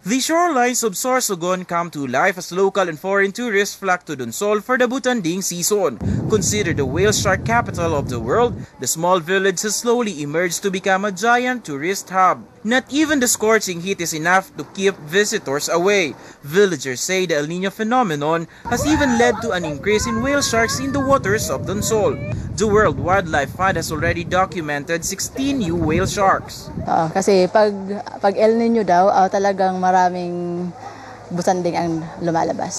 The shorelines of Sorsogon come to life as local and foreign tourists flock to Donsol for the Butanding season. Considered the whale shark capital of the world, the small village has slowly emerged to become a giant tourist hub. Not even the scorching heat is enough to keep visitors away. Villagers say the El Niño phenomenon has even led to an increase in whale sharks in the waters of Donsol. The World Wildlife Fund has already documented 16 new whale sharks. Kasi pag El Niño daw, talagang maraming busanding ang lumalabas.